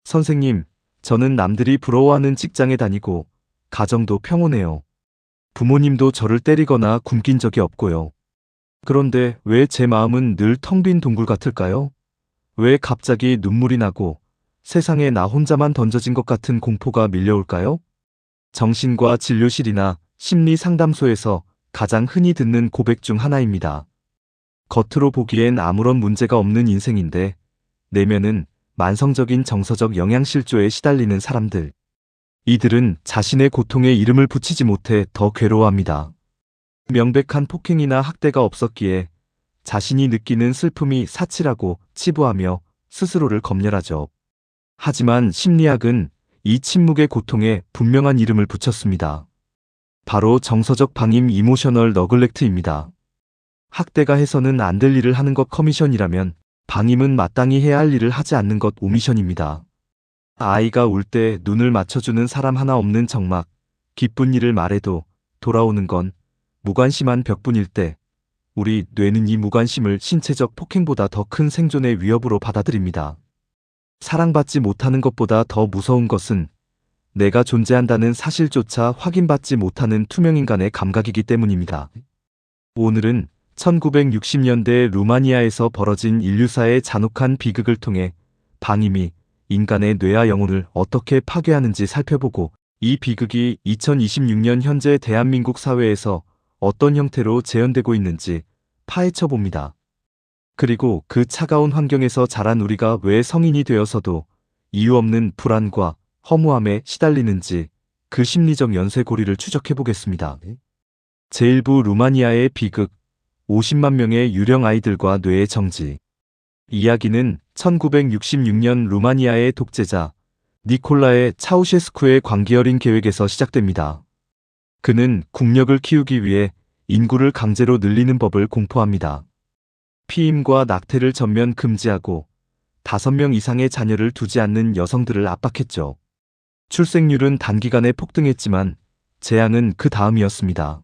선생님, 저는 남들이 부러워하는 직장에 다니고 가정도 평온해요. 부모님도 저를 때리거나 굶긴 적이 없고요. 그런데 왜 제 마음은 늘 텅 빈 동굴 같을까요? 왜 갑자기 눈물이 나고 세상에 나 혼자만 던져진 것 같은 공포가 밀려올까요? 정신과 진료실이나 심리 상담소에서 가장 흔히 듣는 고백 중 하나입니다. 겉으로 보기엔 아무런 문제가 없는 인생인데 내면은 만성적인 정서적 영양실조에 시달리는 사람들. 이들은 자신의 고통에 이름을 붙이지 못해 더 괴로워합니다. 명백한 폭행이나 학대가 없었기에 자신이 느끼는 슬픔이 사치라고 치부하며 스스로를 검열하죠. 하지만 심리학은 이 침묵의 고통에 분명한 이름을 붙였습니다. 바로 정서적 방임 이모셔널 너글렉트입니다. 학대가 해서는 안 될 일을 하는 것 커미션이라면 방임은 마땅히 해야 할 일을 하지 않는 것 오미션입니다. 아이가 울 때 눈을 맞춰주는 사람 하나 없는 적막, 기쁜 일을 말해도 돌아오는 건 무관심한 벽뿐일 때 우리 뇌는 이 무관심을 신체적 폭행보다 더 큰 생존의 위협으로 받아들입니다. 사랑받지 못하는 것보다 더 무서운 것은 내가 존재한다는 사실조차 확인받지 못하는 투명인간의 감각이기 때문입니다. 오늘은 1960년대 루마니아에서 벌어진 인류사의 잔혹한 비극을 통해 방임이 인간의 뇌와 영혼을 어떻게 파괴하는지 살펴보고 이 비극이 2026년 현재 대한민국 사회에서 어떤 형태로 재현되고 있는지 파헤쳐 봅니다. 그리고 그 차가운 환경에서 자란 우리가 왜 성인이 되어서도 이유 없는 불안과 허무함에 시달리는지 그 심리적 연쇄고리를 추적해 보겠습니다. 제1부 루마니아의 비극, 50만 명의 유령 아이들과 뇌의 정지. 이야기는 1966년 루마니아의 독재자 니콜라의 차우셰스쿠의 광기어린 계획에서 시작됩니다. 그는 국력을 키우기 위해 인구를 강제로 늘리는 법을 공포합니다. 피임과 낙태를 전면 금지하고 5명 이상의 자녀를 두지 않는 여성들을 압박했죠. 출생률은 단기간에 폭등했지만 재앙은 그 다음이었습니다.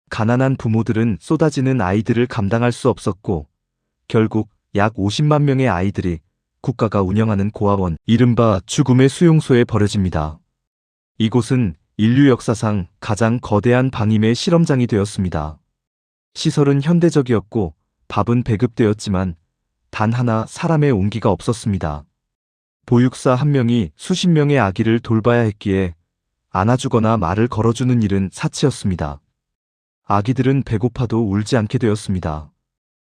가난한 부모들은 쏟아지는 아이들을 감당할 수 없었고 결국 약 50만 명의 아이들이 국가가 운영하는 고아원, 이른바 죽음의 수용소에 버려집니다. 이곳은 인류 역사상 가장 거대한 방임의 실험장이 되었습니다. 시설은 현대적이었고 밥은 배급되었지만 단 하나 사람의 온기가 없었습니다. 보육사 한 명이 수십 명의 아기를 돌봐야 했기에 안아주거나 말을 걸어주는 일은 사치였습니다. 아기들은 배고파도 울지 않게 되었습니다.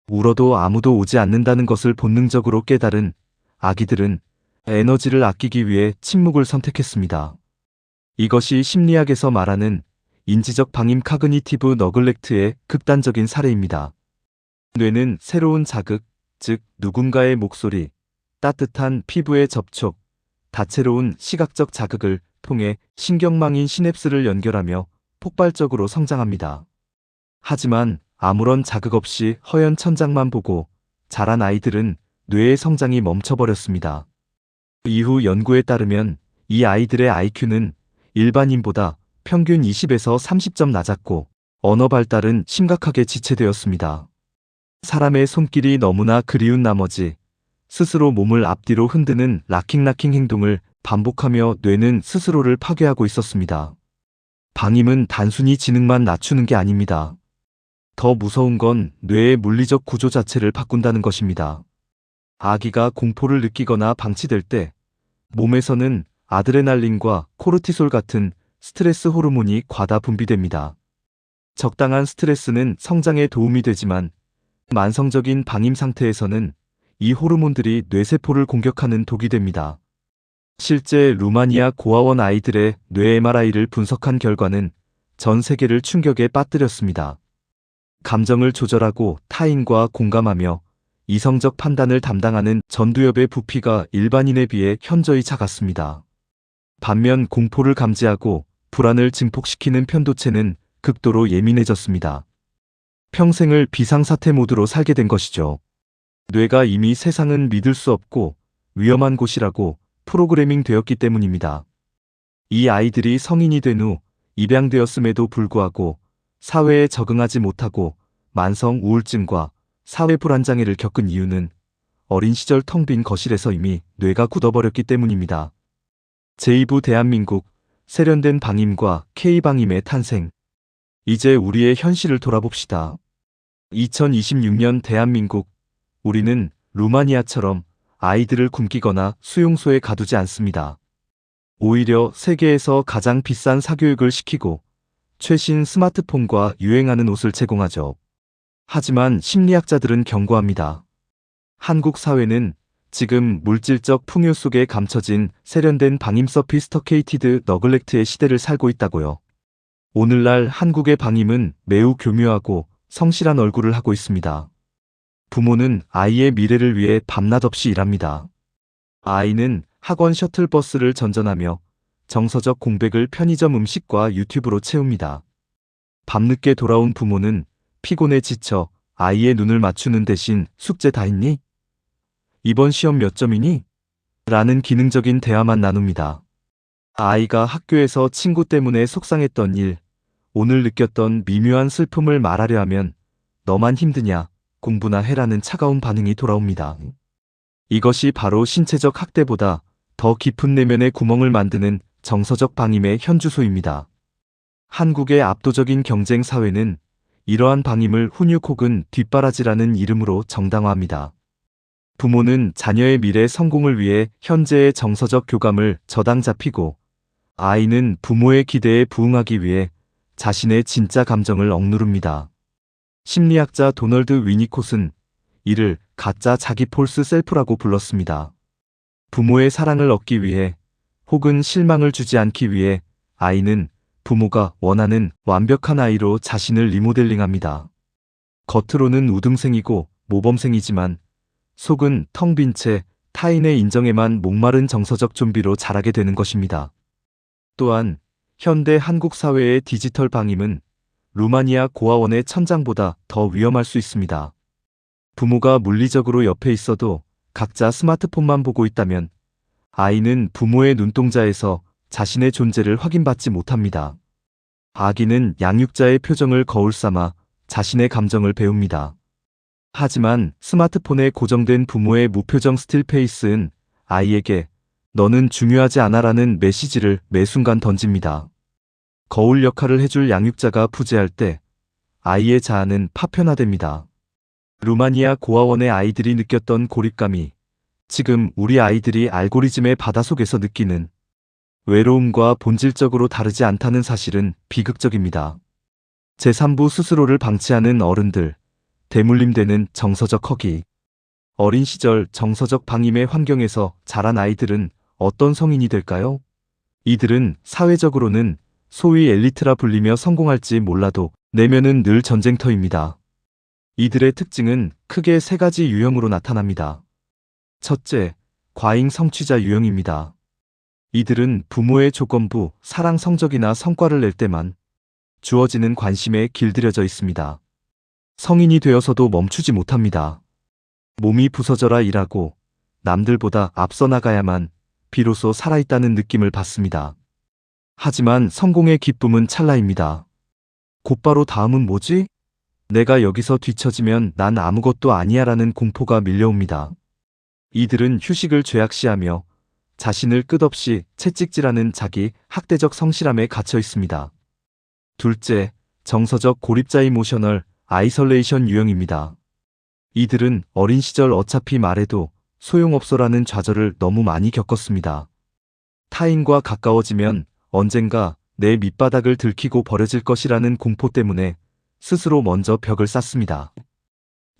울어도 아무도 오지 않는다는 것을 본능적으로 깨달은 아기들은 에너지를 아끼기 위해 침묵을 선택했습니다. 이것이 심리학에서 말하는 인지적 방임 카그니티브 너글렉트의 극단적인 사례입니다. 뇌는 새로운 자극, 즉 누군가의 목소리, 따뜻한 피부의 접촉, 다채로운 시각적 자극을 통해 신경망인 시냅스를 연결하며 폭발적으로 성장합니다. 하지만 아무런 자극 없이 허연 천장만 보고 자란 아이들은 뇌의 성장이 멈춰버렸습니다. 이후 연구에 따르면 이 아이들의 IQ는 일반인보다 평균 20에서 30점 낮았고 언어 발달은 심각하게 지체되었습니다. 사람의 손길이 너무나 그리운 나머지 스스로 몸을 앞뒤로 흔드는 락킹 행동을 반복하며 뇌는 스스로를 파괴하고 있었습니다. 방임은 단순히 지능만 낮추는 게 아닙니다. 더 무서운 건 뇌의 물리적 구조 자체를 바꾼다는 것입니다. 아기가 공포를 느끼거나 방치될 때 몸에서는 아드레날린과 코르티솔 같은 스트레스 호르몬이 과다 분비됩니다. 적당한 스트레스는 성장에 도움이 되지만 만성적인 방임 상태에서는 이 호르몬들이 뇌세포를 공격하는 독이 됩니다. 실제 루마니아 고아원 아이들의 뇌 MRI를 분석한 결과는 전 세계를 충격에 빠뜨렸습니다. 감정을 조절하고 타인과 공감하며 이성적 판단을 담당하는 전두엽의 부피가 일반인에 비해 현저히 작았습니다. 반면 공포를 감지하고 불안을 증폭시키는 편도체는 극도로 예민해졌습니다. 평생을 비상사태 모드로 살게 된 것이죠. 뇌가 이미 세상은 믿을 수 없고 위험한 곳이라고 프로그래밍 되었기 때문입니다. 이 아이들이 성인이 된 후 입양되었음에도 불구하고 사회에 적응하지 못하고 만성 우울증과 사회 불안장애를 겪은 이유는 어린 시절 텅 빈 거실에서 이미 뇌가 굳어버렸기 때문입니다. 제2부 대한민국, 세련된 방임과 K방임의 탄생. 이제 우리의 현실을 돌아봅시다. 2026년 대한민국, 우리는 루마니아처럼 아이들을 굶기거나 수용소에 가두지 않습니다. 오히려 세계에서 가장 비싼 사교육을 시키고 최신 스마트폰과 유행하는 옷을 제공하죠. 하지만 심리학자들은 경고합니다. 한국 사회는 지금 물질적 풍요 속에 감춰진 세련된 방임 서피스터케이티드 너글렉트의 시대를 살고 있다고요. 오늘날 한국의 방임은 매우 교묘하고 성실한 얼굴을 하고 있습니다. 부모는 아이의 미래를 위해 밤낮 없이 일합니다. 아이는 학원 셔틀버스를 전전하며 정서적 공백을 편의점 음식과 유튜브로 채웁니다. 밤늦게 돌아온 부모는 피곤해 지쳐 아이의 눈을 맞추는 대신 숙제 다 했니? 이번 시험 몇 점이니? 라는 기능적인 대화만 나눕니다. 아이가 학교에서 친구 때문에 속상했던 일, 오늘 느꼈던 미묘한 슬픔을 말하려 하면 너만 힘드냐, 공부나 해라는 차가운 반응이 돌아옵니다. 이것이 바로 신체적 학대보다 더 깊은 내면의 구멍을 만드는 정서적 방임의 현주소입니다. 한국의 압도적인 경쟁 사회는 이러한 방임을 훈육 혹은 뒷바라지라는 이름으로 정당화합니다. 부모는 자녀의 미래 성공을 위해 현재의 정서적 교감을 저당 잡히고, 아이는 부모의 기대에 부응하기 위해 자신의 진짜 감정을 억누릅니다. 심리학자 도널드 위니콧은 이를 가짜 자기 폴스 셀프라고 불렀습니다. 부모의 사랑을 얻기 위해 혹은 실망을 주지 않기 위해 아이는 부모가 원하는 완벽한 아이로 자신을 리모델링합니다. 겉으로는 우등생이고 모범생이지만 속은 텅 빈 채 타인의 인정에만 목마른 정서적 좀비로 자라게 되는 것입니다. 또한 현대 한국 사회의 디지털 방임은 루마니아 고아원의 천장보다 더 위험할 수 있습니다. 부모가 물리적으로 옆에 있어도 각자 스마트폰만 보고 있다면 아이는 부모의 눈동자에서 자신의 존재를 확인받지 못합니다. 아기는 양육자의 표정을 거울 삼아 자신의 감정을 배웁니다. 하지만 스마트폰에 고정된 부모의 무표정 스틸페이스는 아이에게 너는 중요하지 않아라는 메시지를 매 순간 던집니다. 거울 역할을 해줄 양육자가 부재할 때 아이의 자아는 파편화됩니다. 루마니아 고아원의 아이들이 느꼈던 고립감이 지금 우리 아이들이 알고리즘의 바다속에서 느끼는 외로움과 본질적으로 다르지 않다는 사실은 비극적입니다. 제3부 스스로를 방치하는 어른들, 대물림되는 정서적 허기. 어린 시절 정서적 방임의 환경에서 자란 아이들은 어떤 성인이 될까요? 이들은 사회적으로는 소위 엘리트라 불리며 성공할지 몰라도 내면은 늘 전쟁터입니다. 이들의 특징은 크게 세 가지 유형으로 나타납니다. 첫째, 과잉 성취자 유형입니다. 이들은 부모의 조건부, 사랑 성적이나 성과를 낼 때만 주어지는 관심에 길들여져 있습니다. 성인이 되어서도 멈추지 못합니다. 몸이 부서져라 일하고 남들보다 앞서 나가야만 비로소 살아있다는 느낌을 받습니다. 하지만 성공의 기쁨은 찰나입니다. 곧바로 다음은 뭐지? 내가 여기서 뒤처지면 난 아무것도 아니야라는 공포가 밀려옵니다. 이들은 휴식을 죄악시하며 자신을 끝없이 채찍질하는 자기 학대적 성실함에 갇혀 있습니다. 둘째, 정서적 고립자 이모셔널 아이솔레이션 유형입니다. 이들은 어린 시절 어차피 말해도 소용없어라는 좌절을 너무 많이 겪었습니다. 타인과 가까워지면 언젠가 내 밑바닥을 들키고 버려질 것이라는 공포 때문에 스스로 먼저 벽을 쌓습니다.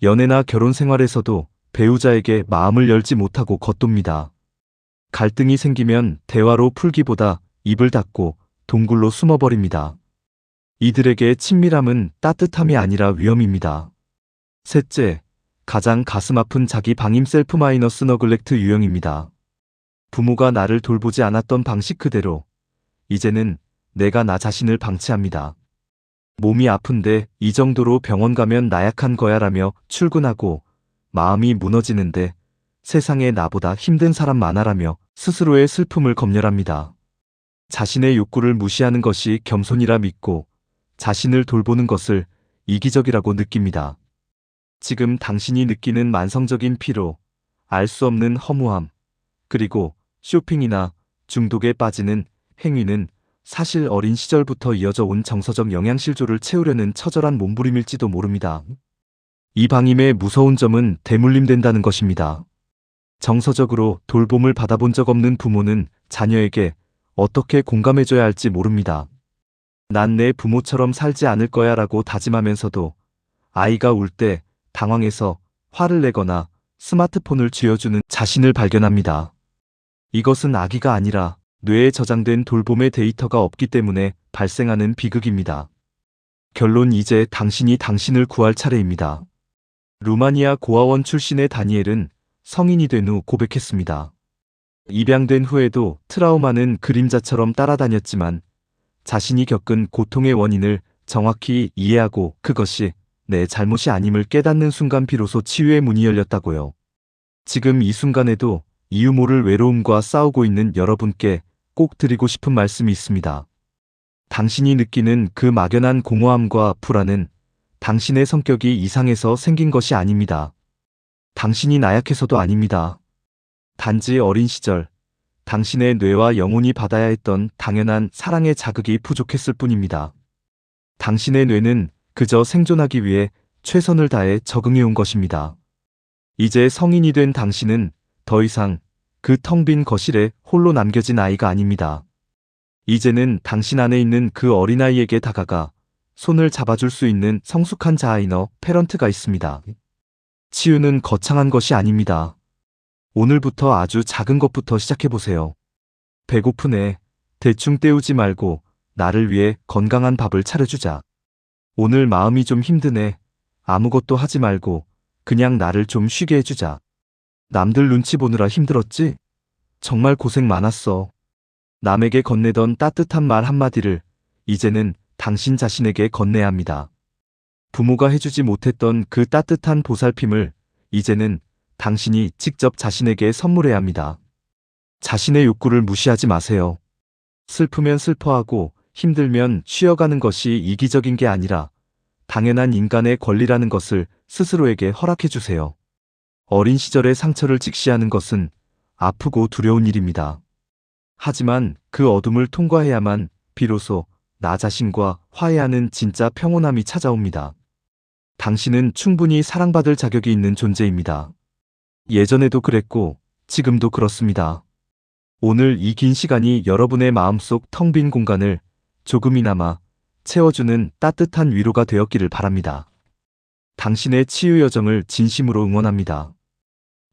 연애나 결혼 생활에서도 배우자에게 마음을 열지 못하고 겉돕니다. 갈등이 생기면 대화로 풀기보다 입을 닫고 동굴로 숨어버립니다. 이들에게 친밀함은 따뜻함이 아니라 위험입니다. 셋째, 가장 가슴 아픈 자기 방임 셀프 마이너스 너글렉트 유형입니다. 부모가 나를 돌보지 않았던 방식 그대로 이제는 내가 나 자신을 방치합니다. 몸이 아픈데 이 정도로 병원 가면 나약한 거야라며 출근하고 마음이 무너지는데 세상에 나보다 힘든 사람 많아라며 스스로의 슬픔을 검열합니다. 자신의 욕구를 무시하는 것이 겸손이라 믿고 자신을 돌보는 것을 이기적이라고 느낍니다. 지금 당신이 느끼는 만성적인 피로, 알 수 없는 허무함, 그리고 쇼핑이나 중독에 빠지는 행위는 사실 어린 시절부터 이어져 온 정서적 영양실조를 채우려는 처절한 몸부림일지도 모릅니다. 이 방임의 무서운 점은 대물림된다는 것입니다. 정서적으로 돌봄을 받아본 적 없는 부모는 자녀에게 어떻게 공감해줘야 할지 모릅니다. 난 내 부모처럼 살지 않을 거야 라고 다짐하면서도 아이가 울 때 당황해서 화를 내거나 스마트폰을 쥐어주는 자신을 발견합니다. 이것은 악의가 아니라 뇌에 저장된 돌봄의 데이터가 없기 때문에 발생하는 비극입니다. 결론, 이제 당신이 당신을 구할 차례입니다. 루마니아 고아원 출신의 다니엘은 성인이 된 후 고백했습니다. 입양된 후에도 트라우마는 그림자처럼 따라다녔지만 자신이 겪은 고통의 원인을 정확히 이해하고 그것이 내 잘못이 아님을 깨닫는 순간 비로소 치유의 문이 열렸다고요. 지금 이 순간에도 이유 모를 외로움과 싸우고 있는 여러분께 꼭 드리고 싶은 말씀이 있습니다. 당신이 느끼는 그 막연한 공허함과 불안은 당신의 성격이 이상해서 생긴 것이 아닙니다. 당신이 나약해서도 아닙니다. 단지 어린 시절 당신의 뇌와 영혼이 받아야 했던 당연한 사랑의 자극이 부족했을 뿐입니다. 당신의 뇌는 그저 생존하기 위해 최선을 다해 적응해온 것입니다. 이제 성인이 된 당신은 더 이상 그 텅 빈 거실에 홀로 남겨진 아이가 아닙니다. 이제는 당신 안에 있는 그 어린아이에게 다가가 손을 잡아줄 수 있는 성숙한 자아이너 페런트가 있습니다. 치유는 거창한 것이 아닙니다. 오늘부터 아주 작은 것부터 시작해보세요. 배고프네. 대충 때우지 말고 나를 위해 건강한 밥을 차려주자. 오늘 마음이 좀 힘드네. 아무것도 하지 말고 그냥 나를 좀 쉬게 해주자. 남들 눈치 보느라 힘들었지? 정말 고생 많았어. 남에게 건네던 따뜻한 말 한마디를 이제는 당신 자신에게 건네야 합니다. 부모가 해주지 못했던 그 따뜻한 보살핌을 이제는 당신이 직접 자신에게 선물해야 합니다. 자신의 욕구를 무시하지 마세요. 슬프면 슬퍼하고 힘들면 쉬어가는 것이 이기적인 게 아니라 당연한 인간의 권리라는 것을 스스로에게 허락해 주세요. 어린 시절의 상처를 직시하는 것은 아프고 두려운 일입니다. 하지만 그 어둠을 통과해야만 비로소 나 자신과 화해하는 진짜 평온함이 찾아옵니다. 당신은 충분히 사랑받을 자격이 있는 존재입니다. 예전에도 그랬고 지금도 그렇습니다. 오늘 이 긴 시간이 여러분의 마음속 텅 빈 공간을 조금이나마 채워주는 따뜻한 위로가 되었기를 바랍니다. 당신의 치유 여정을 진심으로 응원합니다.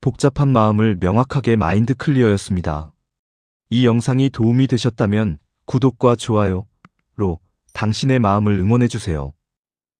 복잡한 마음을 명확하게 마인드 클리어였습니다. 이 영상이 도움이 되셨다면 구독과 좋아요로 당신의 마음을 응원해주세요.